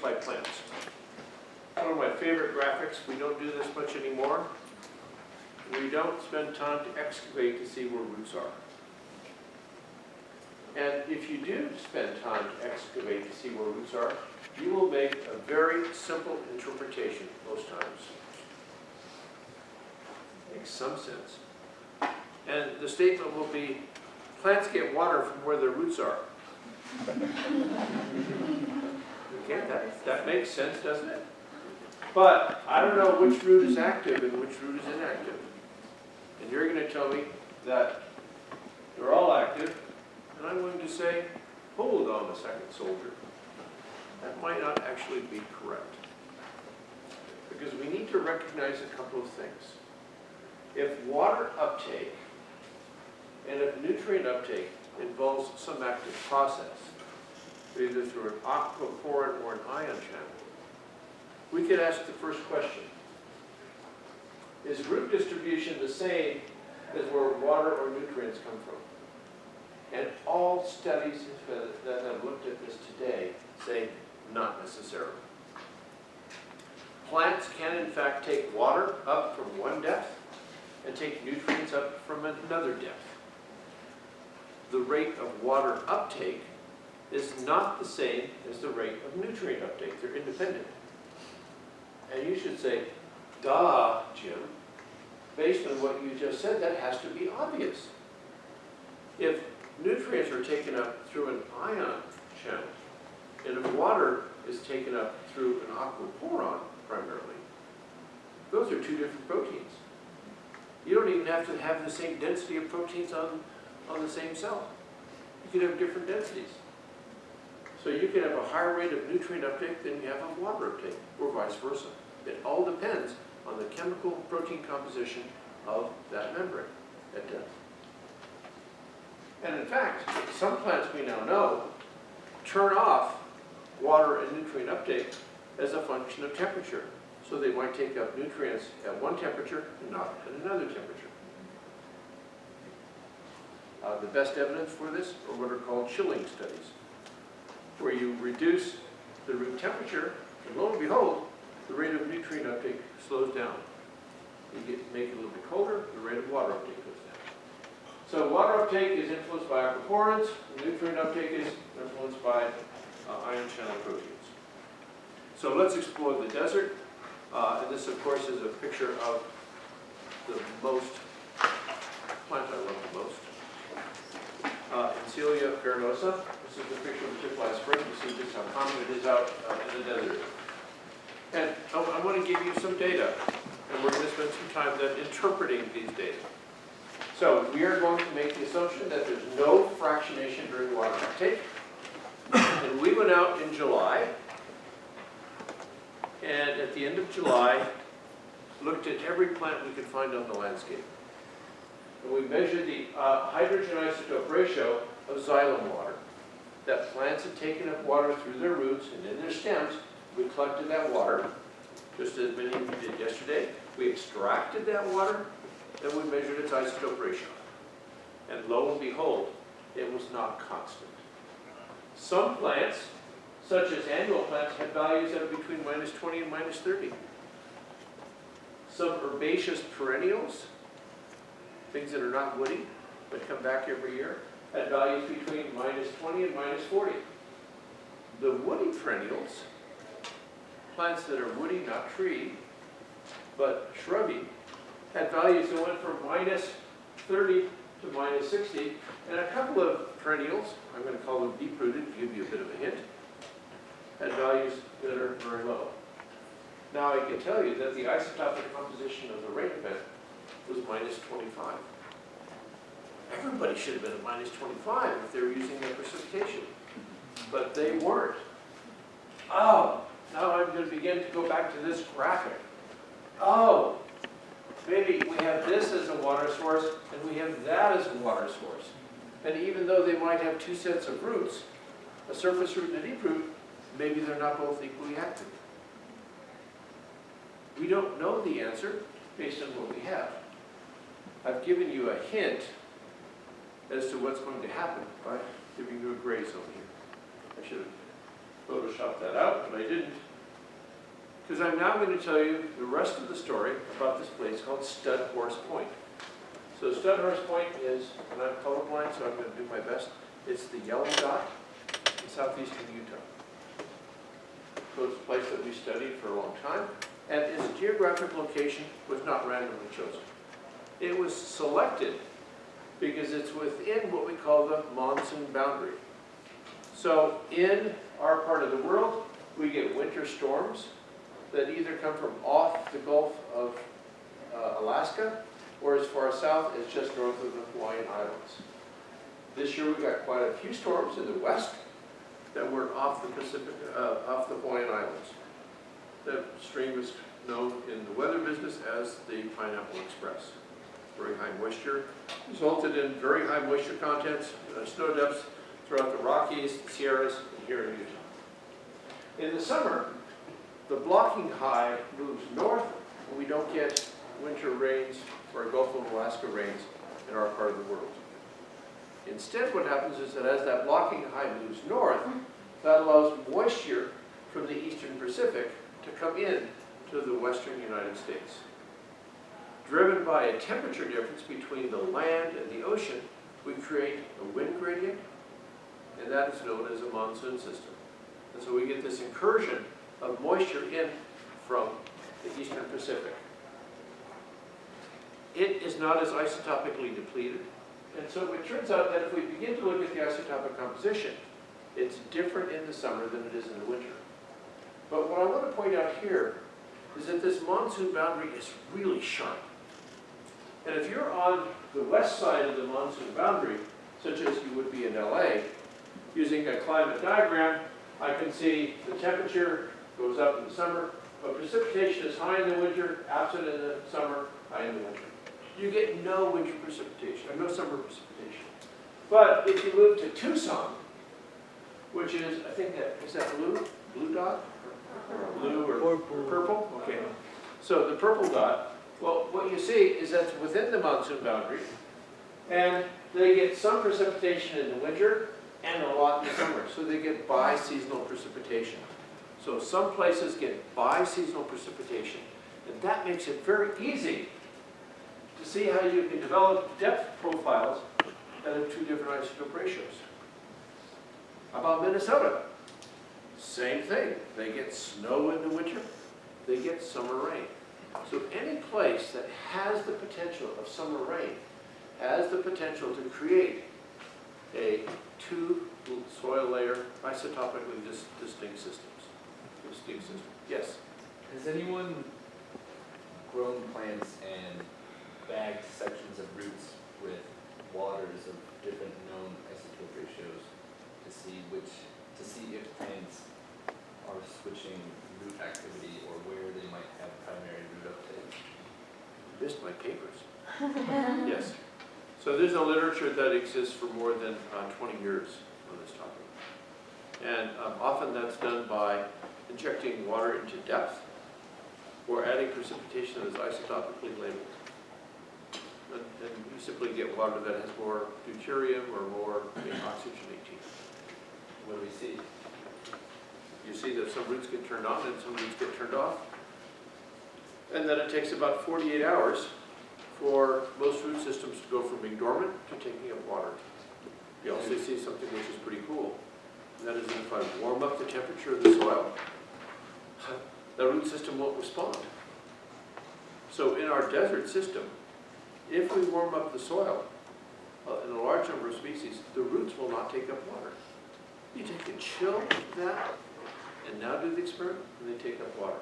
by plants. One of my favorite graphics. We don't do this much anymore. We don't spend time to excavate to see where roots are. And if you do spend time to excavate to see where roots are, you will make a very simple interpretation most times. Makes some sense. And the statement will be, plants get water from where their roots are. Okay, that makes sense, doesn't it? But I don't know which root is active and which root is inactive. And you're going to tell me that they're all active, and I'm going to say, hold on a second, soldier. That might not actually be correct. Because we need to recognize a couple of things. If water uptake and if nutrient uptake involves some active process, either through an aquaporin or an ion channel, we could ask the first question. Is root distribution the same as where water or nutrients come from? And all studies that have looked at this today say not necessarily. Plants can in fact take water up from one depth and take nutrients up from another depth. The rate of water uptake is not the same as the rate of nutrient uptake. They're independent. And you should say, duh, Jim. Based on what you just said, that has to be obvious. If nutrients are taken up through an ion channel, and if water is taken up through an aquaporin primarily, those are two different proteins. You don't even have to have the same density of proteins on the same cell. You could have different densities. So you can have a higher rate of nutrient uptake than you have of water uptake, or vice versa. It all depends on the chemical protein composition of that membrane at depth. And in fact, some plants we now know turn off water and nutrient uptake as a function of temperature. So they might take up nutrients at one temperature and not at another temperature. The best evidence for this are what are called chilling studies, where you reduce the root temperature, and lo and behold, the rate of nutrient uptake slows down. You make it a little bit colder, the rate of water uptake goes down. So water uptake is influenced by aquaporins, nutrient uptake is influenced by ion channel proteins. So let's explore the desert. And this, of course, is a picture of the plant I love the most. Encilia ferrulosa. This is the picture we took last spring. You see just how common it is out in the desert. And I want to give you some data, and we're going to spend some time then interpreting these data. So we are going to make the assumption that there's no fractionation during water uptake. And we went out in July, and at the end of July, looked at every plant we could find on the landscape. And we measured the hydrogen isotope ratio of xylem water. That plants had taken up water through their roots and in their stems. We collected that water, just as many of you did yesterday. We extracted that water, and we measured its isotope ratio. And lo and behold, it was not constant. Some plants, such as annual plants, had values that are between -20 and -30. Some herbaceous perennials, things that are not woody, but come back every year, had values between -20 and -40. The woody perennials, plants that are woody, not tree, but shrubby, had values that went from -30 to -60, and a couple of perennials, I'm going to call them deep-rooted to give you a bit of a hint, had values that are very low. Now I can tell you that the isotopic composition of the rain event was -25. Everybody should have been at -25 if they were using their precipitation, but they weren't. Oh, now I'm going to begin to go back to this graphic. Oh, maybe we have this as a water source and we have that as a water source. And even though they might have two sets of roots, a surface root and a deep root, maybe they're not both equally active. We don't know the answer based on what we have. I've given you a hint as to what's going to happen by giving you a gray zone here. I should have Photoshop that out, but I didn't. Because I'm now going to tell you the rest of the story about this place called Stud Horse Point. So Stud Horse Point is, and I'm colorblind, so I'm going to do my best. It's the yellow dot in southeastern Utah. So it's a place that we studied for a long time, and its geographic location was not randomly chosen. It was selected because it's within what we call the monsoon boundary. So in our part of the world, we get winter storms that either come from off the Gulf of Alaska or as far south as just north of the Hawaiian Islands. This year we got quite a few storms in the west that were off the Pacific, off the Hawaiian Islands. The stream is known in the weather business as the Pineapple Express. Very high moisture resulted in very high moisture contents, snow depths throughout the Rockies, the Sierras, and here in Utah. In the summer, the blocking high moves north, and we don't get winter rains or Gulf of Alaska rains in our part of the world. Instead, what happens is that as that blocking high moves north, that allows moisture from the eastern Pacific to come in to the western United States. Driven by a temperature difference between the land and the ocean, we create a wind gradient, and that is known as a monsoon system. And so we get this incursion of moisture in from the eastern Pacific. It is not as isotopically depleted, and so it turns out that if we begin to look at the isotopic composition, it's different in the summer than it is in the winter. But what I want to point out here is that this monsoon boundary is really sharp. And if you're on the west side of the monsoon boundary, such as you would be in LA, using a climate diagram, I can see the temperature goes up in the summer, but precipitation is high in the winter, absent in the summer, high in the winter. You get no winter precipitation, or no summer precipitation. But if you move to Tucson, which is, I think that, is that blue dot? Or blue or purple? Okay. So the purple dot, well, what you see is that's within the monsoon boundary, and they get some precipitation in the winter and a lot in the summer. So they get bi-seasonal precipitation. So some places get bi-seasonal precipitation, and that makes it very easy to see how you can develop depth profiles that have two different isotope ratios. How about Minnesota? Same thing. They get snow in the winter, they get summer rain. So any place that has the potential of summer rain has the potential to create a two soil layer isotopically distinct systems. Yes? Has anyone grown plants and bagged sections of roots with waters of different known isotope ratios to see if plants are switching root activity or where they might have primary root uptake? You missed my papers. Yes. So there's a literature that exists for more than 20 years on this topic. And often that's done by injecting water into depth or adding precipitation that is isotopically labeled. And you simply get water that has more deuterium or more oxygen 18. What do we see? You see that some roots get turned on and some roots get turned off. And then it takes about 48 hours for most root systems to go from being dormant to taking up water. You also see something which is pretty cool. And that is that if I warm up the temperature of the soil, the root system won't respond. So in our desert system, if we warm up the soil in a large number of species, the roots will not take up water. You take a chill of that, and now do the experiment, and they take up water.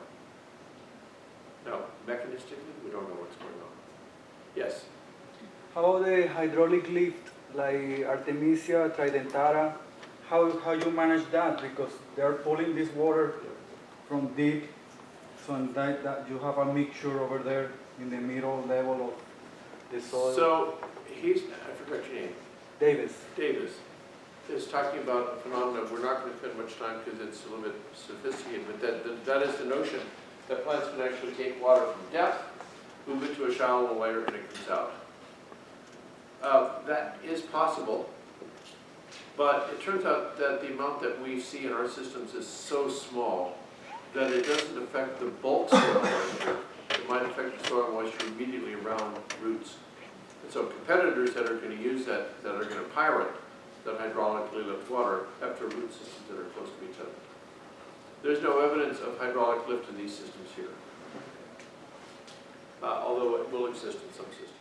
Now, mechanistically, we don't know what's going on. Yes? How about the hydraulic lift, like Artemisia, Tridentata? How you manage that? Because they're pulling this water from deep, so that you have a mixture over there in the middle level of the soil. So, I forgot your name. Davis. Davis is talking about a phenomenon. We're not going to spend much time because it's a little bit sophisticated, but that is the notion that plants can actually take water from depth, move it to a shallow layer, and it comes out. That is possible. But it turns out that the amount that we see in our systems is so small that it doesn't affect the bulk soil moisture. It might affect the soil moisture immediately around roots. And so competitors that are going to use that, that are going to pirate that hydraulically lift water, have to root systems that are close to each other. There's no evidence of hydraulic lift in these systems here, although it will exist in some systems.